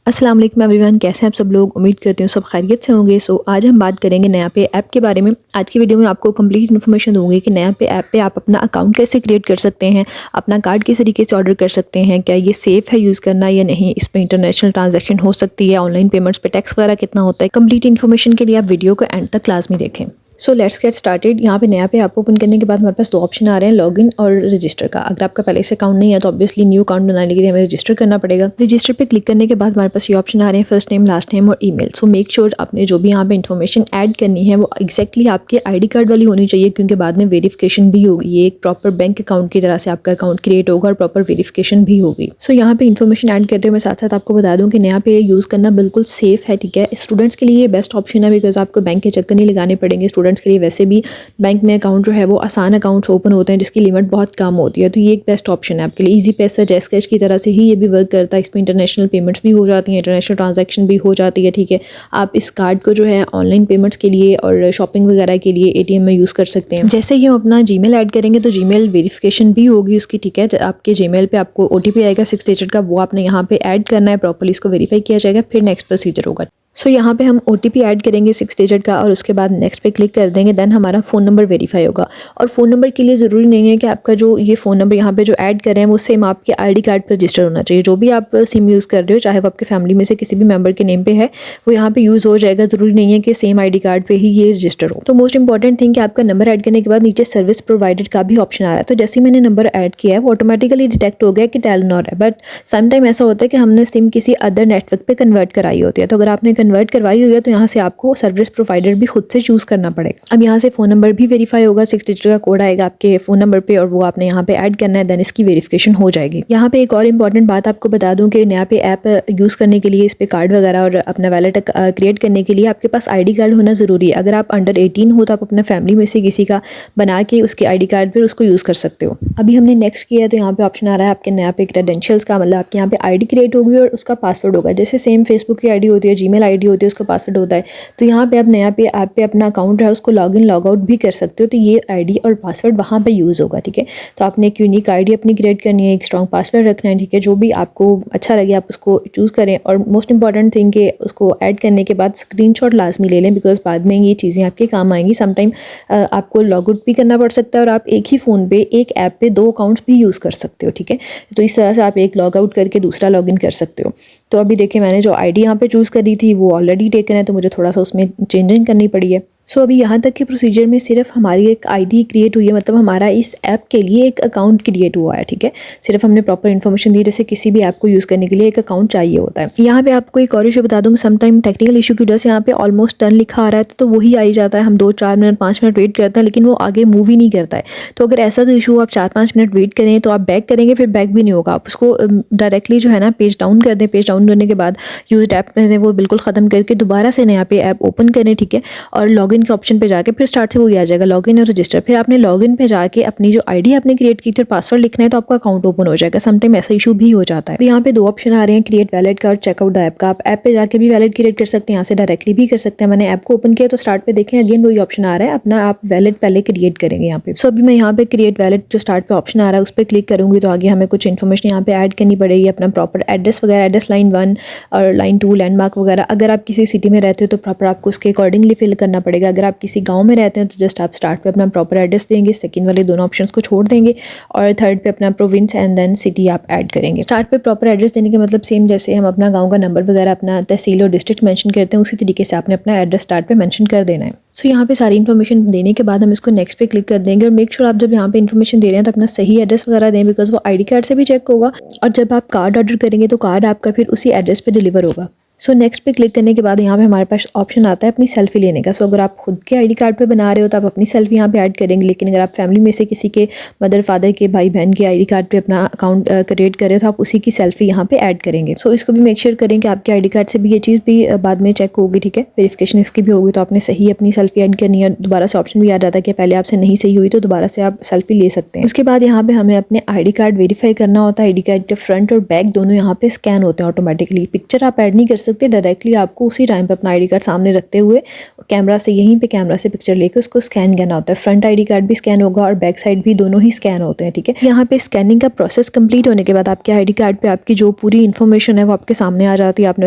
अस्सलाम वालेकुम एवरीवन, कैसे हैं आप सब लोग। उम्मीद करती हूँ सब खैरियत से होंगे। आज हम बात करेंगे नया पे ऐप के बारे में। आज की वीडियो में आपको कंप्लीट इन्फॉर्मेशन दूंगी कि नया पे ऐप पे आप अपना अकाउंट कैसे क्रिएट कर सकते हैं, अपना कार्ड किस तरीके से ऑर्डर कर सकते हैं, क्या ये सेफ़ है यूज़ करना या नहीं, इसमें इंटरनेशनल ट्रांजैक्शन हो सकती है, ऑनलाइन पेमेंट्स पे टैक्स वगैरह कितना होता है। कंप्लीट इन्फॉर्मेशन के लिए आप वीडियो को एंड तक क्लास में देखें। So let's get started. यहाँ पे नया पे ऐप ओपन करने के बाद हमारे पास दो ऑप्शन आ रहे हैं, लॉगिन और रजिस्टर का। अगर आपका पहले से अकाउंट नहीं है तो ऑब्वियसली न्यू अकाउंट बनाने के लिए हमें रजिस्टर करना पड़ेगा। रजिस्टर पे क्लिक करने के बाद हमारे पास ये ऑप्शन आ रहे हैं, फर्स्ट नेम, लास्ट नेम और ईमेल। सो मेक श्योर आपने जो भी यहाँ पे इन्फॉर्मेशन ऐड करनी है वो एक्जैक्टली आपके आईडी कार्ड वाली होनी चाहिए, क्योंकि बाद में वेरिफिकेशन भी होगी। ये एक प्रॉपर बैंक अकाउंट की तरह से आपका अकाउंट क्रिएट होगा और प्रॉपर वेरिफिकेशन भी होगी। सो यहाँ पे इन्फॉर्मेशन ऐड करते हुए मैं साथ साथ आपको बता दूँ कि नया पे यूज़ करना बिल्कुल सेफ है, ठीक है। स्टूडेंट्स के लिए बेस्ट ऑप्शन है, बिकॉज आपको बैंक के चक्कर नहीं लगाने पड़ेंगे। स्टूडेंट्स के लिए वैसे भी बैंक में अकाउंट जो है वो आसान अकाउंट्स ओपन होते हैं जिसकी लिमिट बहुत कम होती है, तो ये एक बेस्ट ऑप्शन है आपके लिए। इजी पैसा, जैस कैश की तरह से ही ये भी वर्क करता है। इसमें इंटरनेशनल पेमेंट्स भी हो जाती हैं, इंटरनेशनल ट्रांजैक्शन भी हो जाती है, ठीक है। आप इस कार्ड को जो है ऑनलाइन पेमेंट्स के लिए और शॉपिंग वगैरह के लिए एटीएम में यूज़ कर सकते हैं। जैसे ही हम अपना जीमेल ऐड करेंगे तो जीमेल वेरिफिकेशन भी होगी उसकी, ठीक है। आपके जीमेल पे आपको ओटीपी आएगा 6 डिजिट का, वो आपने यहाँ पे ऐड करना है, प्रॉपर्ली इसको वेरीफाई किया जाएगा, फिर नेक्स्ट प्रोसीजर होगा। सो यहाँ पे हम ओटीपी ऐड करेंगे 6 डिजिट का और उसके बाद नेक्स्ट पे क्लिक कर देंगे। देन हमारा फ़ोन नंबर वेरीफाई होगा। और फ़ोन नंबर के लिए ज़रूरी नहीं है कि आपका जो ये फ़ोन नंबर यहाँ पे जो ऐड कर रहे हैं वो सेम आपके आईडी कार्ड पर रजिस्टर होना चाहिए। जो भी आप सिम यूज़ कर रहे हो, चाहे वो आपके फैमिली में से किसी भी मेंबर के नेम पे है, वो यहाँ पे यूज़ हो जाएगा। ज़रूरी नहीं है कि सेम आईडी कार्ड पे ही ये रजिस्टर हो। तो मोस्ट इंपॉर्टेंट थिंग कि आपका नंबर ऐड करने के बाद नीचे सर्विस प्रोवाइडर का भी ऑप्शन आ रहा है। तो जैसे मैंने नंबर ऐड किया है वो ऑटोमेटिकली डिटेक्ट हो गया कि टेलीनॉर है, बट समटाइम ऐसा होता है कि हमने सिम किसी अदर नेटवर्क पे कन्वर्ट कराई होती है। तो अगर आपने कन्वर्ट करवाई हुई है तो यहाँ से आपको सर्विस प्रोवाइडर भी खुद से चूज़ करना पड़ेगा। अब यहाँ से फ़ोन नंबर भी वेरीफाई होगा, 6 डिजिट का कोड आएगा आपके फ़ोन नंबर पे और वो आपने यहाँ पे ऐड करना है, देन इसकी वेरिफिकेशन हो जाएगी। यहाँ पे एक और इंपॉर्टेंट बात आपको बता दूँ कि नया पे ऐप यूज़ करने के लिए, इस पे कार्ड वगैरह और अपना वैलेट क्रिएट करने के लिए आपके पास आईडी कार्ड होना ज़रूरी है। अगर आप अंडर 18 हो तो आप अपना फैमिली में से किसी का बना के उसके आईडी कार्ड पर उसको यूज़ कर सकते हो। अभी हमने नेक्स्ट किया है तो यहाँ पे ऑप्शन आ रहा है आपके नया पे क्रेडेंशियल्स का, मतलब आपके यहाँ पे आईडी क्रिएट होगी और उसका पासवर्ड होगा। जैसे सेम फेसबुक की आईडी होती है, जीमेल आईडी होती है, उसका पासवर्ड होता है। तो यहाँ पे आप नया पे ऐप पे अपना अकाउंट है उसको लॉग इन लॉग आउट भी कर सकते हो। तो ये आईडी और पासवर्ड वहाँ पे यूज़ होगा, ठीक है। तो आपने एक यूनिक आईडी अपनी क्रिएट करनी है, एक स्ट्रॉन्ग पासवर्ड रखना है, ठीक है। जो भी आपको अच्छा लगे आप उसको चूज़ करें। और मोस्ट इंपॉर्टेंट थिंग कि उसको ऐड करने के बाद स्क्रीनशॉट लाजमी ले लें, बिकॉज बाद में ये चीज़ें आपके काम आएंगी। समटाइम आपको लॉग आउट भी करना पड़ सकता है और आप एक ही फ़ोन पे एक ऐप पे 2 अकाउंट्स भी यूज़ कर सकते हो, ठीक है। तो इस तरह से आप एक लॉग आउट करके दूसरा लॉग इन कर सकते हो। तो अभी देखिए मैंने जो आईडी यहाँ पे चूज़ करी थी वो ऑलरेडी टेकन है, तो मुझे थोड़ा सा उसमें चेंजिंग करनी पड़ी है। सो अभी यहाँ तक के प्रोसीजर में सिर्फ हमारी एक आईडी क्रिएट हुई है, मतलब हमारा इस ऐप के लिए एक अकाउंट क्रिएट हुआ है, ठीक है। सिर्फ हमने प्रॉपर इन्फॉर्मेशन दी, जैसे किसी भी ऐप को यूज़ करने के लिए एक अकाउंट चाहिए होता है। यहाँ पे आपको एक और इशू बता दूँगी, समटाइम टेक्निकल इशू की वजह से यहाँ पे ऑलमोस्ट डन लिखा आ रहा है तो वही आ ही जाता है। हम 2-4 मिनट 5 मिनट वेट करते हैं लेकिन वो आगे मूव ही नहीं करता है। तो अगर ऐसा कोई इशू आप 4-5 मिनट वेट करें तो आप बैक करेंगे, फिर बैक भी नहीं होगा। आप उसको डायरेक्टली जो है ना पेज डाउन कर दें। पेज डाउन करने के बाद यूज ऐप में से वो बिल्कुल ख़त्म करके दोबारा से नया पे ऐप ओपन करें, ठीक है। और लॉगिन के ऑप्शन पे जाके फिर स्टार्ट से वही आ जाएगा, लॉगिन और रजिस्टर। फिर आपने लॉगिन पे जाके अपनी जो आईडी आपने क्रिएट की थी और पासवर्ड लिखना है तो आपका अकाउंट ओपन हो जाएगा। समटाइम ऐसा इशू भी हो जाता है। यहाँ पे 2 ऑप्शन आ रहे हैं, क्रिएट वैलेट का और चेकआउट द ऐप का। आप ऐप पे जाके भी वैलेट क्रिएट कर सकते हैं, यहाँ से डायरेक्टली भी कर सकते हैं। मैंने ऐप को ओपन किया तो स्टार्ट पे देखें अगेन वही ऑप्शन आ रहा है, अपना आप वैलेट पहले क्रिएट करेंगे यहाँ पे। सो अभी मैं यहाँ पे क्रिएट वैलेट जो स्टार्ट पे ऑप्शन आ रहा है उस पर क्लिक करूँगी तो आगे हमें कुछ इन्फॉर्मेशन यहाँ पे ऐड करनी पड़ेगी, अपना प्रॉपर एड्रेस वगैरह, एड्रेस लाइन 1 और लाइन 2 लैंडमार्क वगैरह। अगर आप किसी सिटी में रहते हो तो प्रॉपर आपको उसके अकॉर्डिंगली फिल करना पड़ेगा। अगर आप किसी गाँव में रहते हैं तो जस्ट आप स्टार्ट पे अपना प्रॉपर एड्रेस देंगे, सेकंड वाले दोनों ऑप्शंस को छोड़ देंगे और थर्ड पे अपना प्रोविंस एंड देन सिटी आप ऐड करेंगे। स्टार्ट पे प्रॉपर एड्रेस देने का मतलब सेम जैसे हम अपना गांव का नंबर वगैरह, अपना तहसील और डिस्ट्रिक्ट मेंशन करते हैं, उसी तरीके से आपने अपना एड्रेस स्टार्ट पे मेंशन कर देना है। सो यहाँ पे सारी इन्फॉर्मेशन देने के बाद हम इसको नेक्स्ट पे क्लिक कर देंगे और मेक श्योर आप जब यहाँ पे इन्फॉर्मेशन दे रहे हैं तो अपना सही एड्रेस वगैरह दें, बिकॉज वो आईडी कार्ड से भी चेक होगा और जब आप कार्ड ऑर्डर करेंगे तो कार्ड आपका फिर उसी एड्रेस पे डिलीवर होगा। सो नेक्स्ट पे क्लिक करने के बाद यहाँ पे हमारे पास ऑप्शन आता है अपनी सेल्फी लेने का। सो अगर आप खुद के आईडी कार्ड पे बना रहे हो तो आप अपनी सेल्फी यहाँ पे ऐड करेंगे, लेकिन अगर आप फैमिली में से किसी के मदर फादर के भाई बहन के आईडी कार्ड पे अपना अकाउंट क्रिएट करें तो आप उसी की सेल्फी यहाँ पे ऐड करेंगे। सो इसको भी मेक श्योर करें कि आपके आईडी कार्ड से भी ये चीज़ भी बाद में चेक होगी, ठीक है। वेरिफिकेशन इसकी भी होगी तो आपने सही अपनी सेल्फी ऐड करनी है। दोबारा से ऑप्शन भी आ जाता है कि पहले आपसे नहीं सही हुई तो दोबारा से आप सेल्फी ले सकते हैं। उसके बाद यहाँ पे हमें अपने आईडी कार्ड वेरीफाई करना होता है। आईडी कार्ड के फ्रंट और बैक दोनों यहाँ पे स्कैन होते हैं ऑटोमेटिकली। पिक्चर आप ऐड नहीं कर सकते हैं, डायरेक्टली आपको उसी टाइम पे अपना ID कार्ड सामने रखते हुए कैमरा से, यहीं पे कैमरा से पिक्चर लेके उसको स्कैन करना होता है। फ्रंट ID कार्ड भी स्कैन होगा और बैक साइड भी, दोनों ही स्कैन होते हैं, ठीक है। यहाँ पे स्कैनिंग का प्रोसेस कंप्लीट होने के बाद आपके ID कार्ड पे आपकी जो पूरी इन्फॉर्मेशन है वो आपके सामने आ जाती है। आपने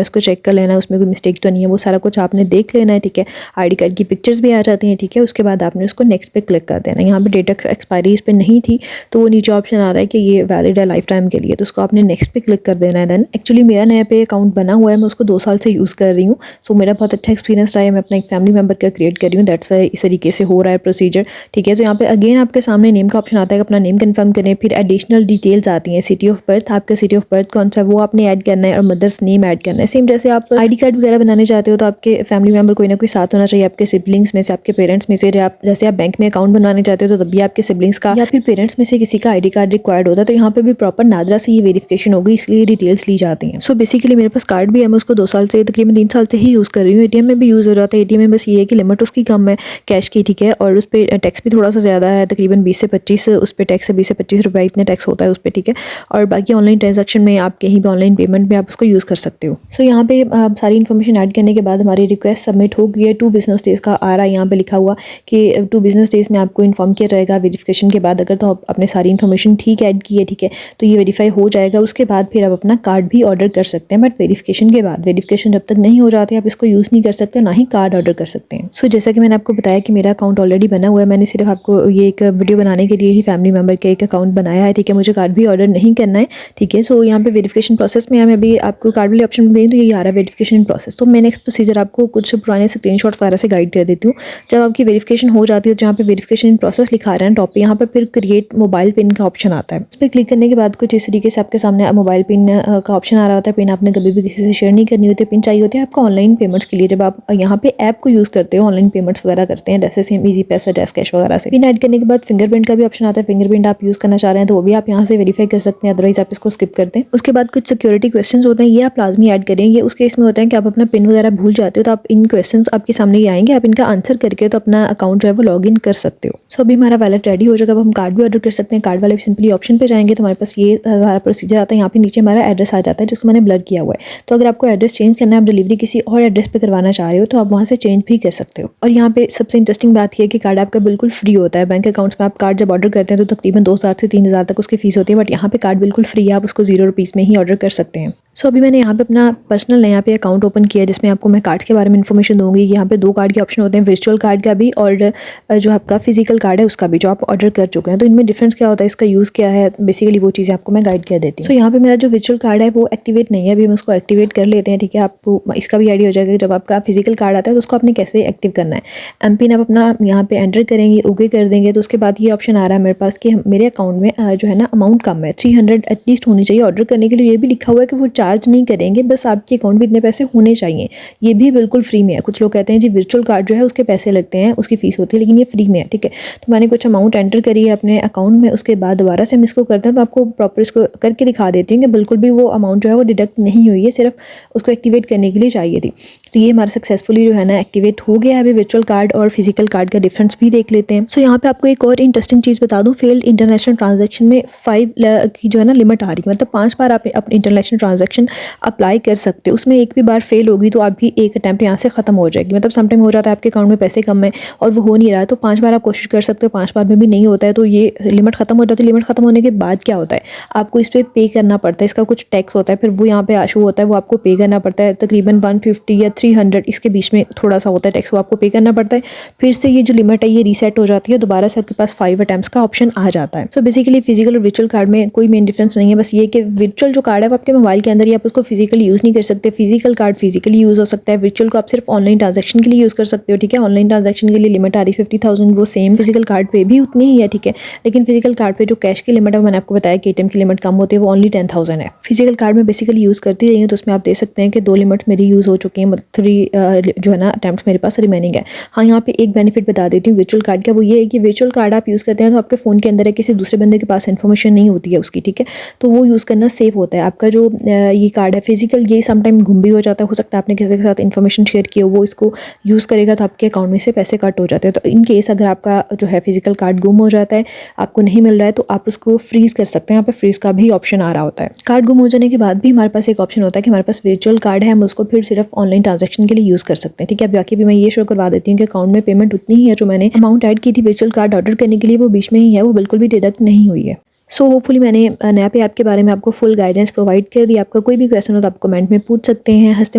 उसको चेक कर लेना है, उसमें कोई मिस्टेक तो नहीं है, वो सारा कुछ आपने देख लेना है, ठीक है। ID कार्ड की पिक्चर्स भी आ जाती हैं, ठीक है। उसके बाद आपने उसको नेक्स्ट पे क्लिक कर देना है। यहाँ पे डेट एक्सपायरी इस पे नहीं थी तो वो नीचे ऑप्शन आ रहा है कि ये वैलिड है लाइफ टाइम के लिए, तो उसको आपने नेक्स्ट पे क्लिक कर देना है। देन एक्चुअली मेरा नया पे अकाउंट बना हुआ है, मैं उसको 2 साल से यूज़ कर रही हूँ। सो मेरा बहुत अच्छा एक्सपीरियंस रहा है। मैं अपना एक फैमिली मेंबर का क्रिएट कर रही हूँ, दैट्स वाई इस तरीके से हो रहा है प्रोसीजर, ठीक है। तो यहाँ पे अगेन आपके सामने नेम का ऑप्शन आता है, अपना नेम कंफर्म करें। फिर एडिशनल डिटेल्स आती हैं, सिटी ऑफ बर्थ, आपका सिटी ऑफ बर्थ कौन सा है वो आपने ऐड करना है, और मदर्स नेम ऐड करना है। सेम जैसे आप ID कार्ड वगैरह बनाने चाहते हो तो आपके फैमिली मेंबर कोई ना कोई साथ होना चाहिए, आपके सिबलिंग्स में से, आपके पेरेंट्स में से। जैसे आप बैंक में अकाउंट बनवाने चाहते हो तो तब भी आपके सिबलिंग्स का या फिर पेरेंट्स में से किसी का ID कार्ड रिक्वायर्ड होता है। तो यहाँ पे भी प्रॉपर नादरा से ये वेरिफिकेशन होगी, इसलिए डिटेल्स ली जाती हैं। सो बेसिकली मेरे पास कार्ड भी है, मैं उसको 2 साल से, तकरीबन 3 साल से ही यूज़ कर रही हूँ। ATM में भी यूज़ हो जाता है। ATM में बस ये है कि लिमिट उसकी कम है कैश की, ठीक है, और उस पर टैक्स भी थोड़ा सा ज़्यादा है, तकरीबन 20 से 25 उस पर टैक्स है, 20 से 25 रुपये इतने टैक्स होता है उस पर, ठीक है। और बाकी ऑनलाइन ट्रांजैक्शन में आप कहीं भी ऑनलाइन पेमेंट में आप उसको यूज़ कर सकते हो। सो यहाँ पे सारी इन्फॉर्मेशन ऐड करने के बाद हमारी रिक्वेस्ट सबमिट हो गई है। 2 बिजनेस डेज़ का आ रहा है यहाँ पे लिखा हुआ कि 2 बिजनेस डेज़ में आपको इन्फॉर्म किया जाएगा वेरिफिकेशन के बाद। अगर तो आप अपने सारी इन्फॉर्मेशन ठीक ऐड की है, ठीक है, तो ये वेरीफाई हो जाएगा। उसके बाद फिर आप अपना कार्ड भी ऑर्डर कर सकते हैं, बट वेरिफिकेशन के बाद। वेरिफिकेशन जब तक नहीं हो जाती आप इसको यूज़ नहीं कर सकते, ना ही कार्ड ऑर्डर कर सकते हैं। सो जैसा कि मैंने आपको बताया कि मेरा अकाउंट ऑलरेडी बना हुआ है, मैंने सिर्फ आपको ये एक वीडियो बनाने के लिए ही फैमिली मेंबर के एक अकाउंट बनाया है, ठीक है। मुझे कार्ड भी ऑर्डर नहीं करना है, ठीक है। सो यहाँ पे वेरिफिकेशन प्रोसेस में मैं अभी आपको कार्ड वाले ऑप्शन में दें तो ये आ रहा है वेरिफिकेशन इन प्रोसेस। तो मैं नेक्स्ट प्रोसीजर आपको कुछ पुराने स्क्रीनशॉट वगैरह से गाइड कर देती हूँ। जब आपकी वेरिफिकेशन हो जाती है, जहाँ पे वेरिफिकेशन इन प्रोसेस लिखा रहा है टॉप पे, यहाँ पर फिर क्रिएट मोबाइल पिन का ऑप्शन आता है। उस पर क्लिक करने के बाद कुछ इस तरीके से आपके सामने मोबाइल पिन का ऑप्शन आ रहा होता है। पिन आपने कभी भी किसी से शेयर नहीं करनी होती, पिन चाहिए होती है आपको ऑनलाइन पेमेंट्स के लिए। जब आप यहाँ पे ऐप को यूज़ करते हो, ऑनलाइन पेमेंट्स वगैरह करते हैं, जैसे सेम ईजी पैसा, जैस कैश वगैरह से। पिन ऐड करने के बाद फिंगरप्रिंट का भी ऑप्शन आता है। फिंगरप्रिंट आप यूज़ करना चाह रहे हैं तो वो भी आप यहाँ से वेरीफाई कर सकते हैं, अदरवाइज आप इसको स्किप करते हैं। उसके बाद कुछ सिक्योरिटी क्वेश्चंस होते हैं, ये आप लाजमी ऐड करेंगे। उस केस में होता है कि आप अपना पिन वगैरह भूल जाते हो तो आप इन क्वेश्चंस आपके सामने ही आएंगे, आप इनका आंसर करके तो अपना अकाउंट जो है वो लॉग इन कर सकते हो। सो अभी हमारा वैलेट रेडी हो जाएगा, अब हम कार्ड भी ऑर्डर कर सकते हैं। कार्ड वाले सिंपली ऑप्शन पे जाएंगे तो हमारे पास ये सारा प्रोसीजर आता है। यहाँ पे नीचे हमारा एड्रेस आ जाता है जिसको मैंने ब्लर किया हुआ है। तो अगर आपको एड्रेस चेंज करना है, आप डिलीवरी किसी और एड्रेस पे करवाना चाह रहे हो तो आप वहाँ से चेंज भी कर सकते हो। और यहाँ पे सबसे इंटरेस्टिंग बात यह है कि कार्ड आपका बिल्कुल फ्री होता है। बैंक अकाउंट्स में आप कार्ड जब ऑर्डर करते हैं तो तकरीबन 2,000 से 3,000 तक उसकी फीस होती है, बट यहाँ पे कार्ड बिल्कुल फ्री है, आप उसको 0 रुपीज़ में ही ऑर्डर कर सकते हैं। सो अभी मैंने यहाँ पे अपना पर्सनल नया पे अकाउंट ओपन किया है जिसमें आपको मैं कार्ड के बारे में इन्फॉर्मेशन दूंगी। यहाँ पे 2 कार्ड के ऑप्शन होते हैं, वर्चुअल कार्ड का भी और जो आपका फिजिकल कार्ड है उसका भी, जो आप ऑर्डर कर चुके हैं। तो इनमें डिफरेंस क्या होता है, इसका यूज़ क्या है, बेसिकली वो चीज़ें आपको मैं गाइड कर देती हूँ। सो यहाँ पे मेरा जो वर्चुअल कार्ड है वो एक्टिवेट नहीं है, अभी हम उसको एक्टिवेट कर लेते हैं, ठीक है। आपको इसका भी आइडिया हो जाएगा कि जब आपका फिजिकल कार्ड आता है तो उसको आपने कैसे एक्टिव करना है। एमपिन आप अपना यहाँ पे एंटर करेंगे, ओके कर देंगे, तो उसके बाद ये ऑप्शन आ रहा है मेरे पास कि मेरे अकाउंट में जो है ना अमाउंट कम है, 300 एटलीस्ट होनी चाहिए ऑर्डर करने के लिए। ये भी लिखा हुआ है कि वो चार्ज नहीं करेंगे, बस आपके अकाउंट में इतने पैसे होने चाहिए। ये भी बिल्कुल फ्री में है। कुछ लोग कहते हैं जी वर्चुअल कार्ड जो है उसके पैसे लगते हैं, उसकी फीस होती है, लेकिन ये फ्री में है, ठीक है। तो मैंने कुछ अमाउंट एंटर करी है अपने अकाउंट में, उसके बाद दोबारा से हम इसको करते हैं तो आपको प्रॉपर इसको करके दिखा देती हूँ कि बिल्कुल भी वो अमाउंट जो है वो डिडक्ट नहीं हुई है, सिर्फ उसको एक्टिवेट करने के लिए चाहिए थी। तो ये हमारा सक्सेसफुली जो है ना एक्टिवेट हो गया है। अभी वर्चुअल कार्ड और फिजिकल कार्ड का डिफरेंस भी देख लेते हैं। सो यहाँ पे आपको एक और इंटरेस्टिंग चीज़ बता दूँ, फेल्ड इंटरनेशनल ट्रांजैक्शन में 5 की जो है ना लिमिट आ रही है, मतलब 5 बार आप अपने इंटरनेशनल ट्रांजैक्शन अप्लाई कर सकते हो। उसमें एक भी बार फेल होगी तो आपकी एक अटैम्प्ट यहाँ से ख़त्म हो जाएगी। मतलब समटाइम हो जाता है आपके अकाउंट में पैसे कम है और वो हो नहीं रहा है, तो 5 बार आप कोशिश कर सकते हो, 5 बार में भी नहीं होता है तो ये लिमिट ख़त्म हो जाती है। लिमिट ख़त्म होने के बाद क्या होता है, आपको इस पर पे करना पड़ता है, इसका कुछ टैक्स होता है, फिर वो यहाँ पे आशू होता है, वो आपको पे करना पड़ता है। तकरीबन 150 या 300 इसके बीच में थोड़ा सा होता है टैक्स, वो आपको पे करना पड़ता है। फिर से ये जो लिमिट है ये रीसेट हो जाती है, दोबारा से आपके पास 5 अटैम्प्ट्स का ऑप्शन आ जाता है। सो बेसिकली फिजिकल और वर्चुअल कार्ड में कोई मेन डिफरेंस नहीं है, बस ये कि वर्चुअल जो कार्ड है वो आपके मोबाइल के अंदर ही, आप उसको फिजिकली यूज़ नहीं कर सकते। फिजिकल कार्ड फिजिकली यूज़ हो सकता है, वर्चुअल को आप सिर्फ ऑनलाइन ट्रांजैक्शन के लिए यूज़ कर सकते हो, ठीक है। ऑनलाइन ट्रांजैक्शन के लिए लिमिट आ रही 50,000, वो सेम फिजिकल कार्ड पे भी उतनी ही है, ठीक है। लेकिन फिजिकल कार्ड पे जो कैश की लिमिट है मैंने आपको बताया कि ATM की लिमिट कम होती है, वो ओनली 10,000 है। फिजिकल कार्ड में बेसिकली यूज़ करती रही हूँ तो उसमें आप देख सकते हैं कि 2 लिमिट्स मेरी यूज़ हो चुकी हैं, मतलब 3 जो है ना अटैम्प्ट्स मेरे पास रिमेनिंग है। हाँ, यहाँ पे एक बेनिफिट बता देती हूँ वर्चुअल कार्ड का, वो ये है कि वर्चुअल कार्ड आप यूज़ करते हैं तो आपके फ़ोन के अंदर है, किसी दूसरे बंदे के पास इन्फॉर्मेशन नहीं होती है उसकी, ठीक है। तो वो यूज़ करना सेफ होता है। आपका जो ये कार्ड है फिजिकल, ये समटाइम गुम भी हो जाता है। हो सकता है आपने किसी के साथ इन्फॉर्मेशन शेयर की हो, वो इसको यूज़ करेगा तो आपके अकाउंट में से पैसे कट हो जाते हैं। तो इन केस अगर आपका जो है फिजिकल कार्ड गुम हो जाता है, आपको नहीं मिल रहा है, तो आप उसको फ्रीज़ कर सकते हैं। यहाँ पे फ्रीज़ का भी ऑप्शन आ रहा होता है। कार्ड गुम हो जाने के बाद भी हमारे पास एक ऑप्शन होता है कि हमारे पास वर्चुअल कार्ड है, हम उसको फिर सिर्फ ऑनलाइन ट्रांजैक्शन के लिए यूज़ कर सकते हैं। ठीक है, बाकी भी मैं ये शो करवा देती हूँ कि अकाउंट में पेमेंट उतनी ही है जो मैंने अमाउंट ऐड की थी वर्चुअल कार्ड ऑर्डर करने के लिए, वो बीच में ही है, वो बिल्कुल भी डिडक्ट नहीं हुई है। सो होपफुली मैंने नैप ऐप के बारे में आपको फुल गाइडेंस प्रोवाइड कर दी। आपका कोई भी क्वेश्चन हो तो आप कमेंट में पूछ सकते हैं। हंसते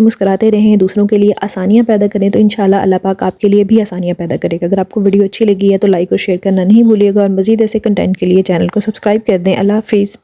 मुस्कुराते रहें, दूसरों के लिए आसानियां पैदा करें, तो इंशाल्लाह अल्लाह पाक आपके लिए भी आसानियां पैदा करेगा। अगर आपको वीडियो अच्छी लगी है तो लाइक और शेयर करना नहीं भूलिएगा, और मज़ीद ऐसे कंटेंट के लिए चैनल को सब्सक्राइब कर दें। अल्लाह हाफिज़।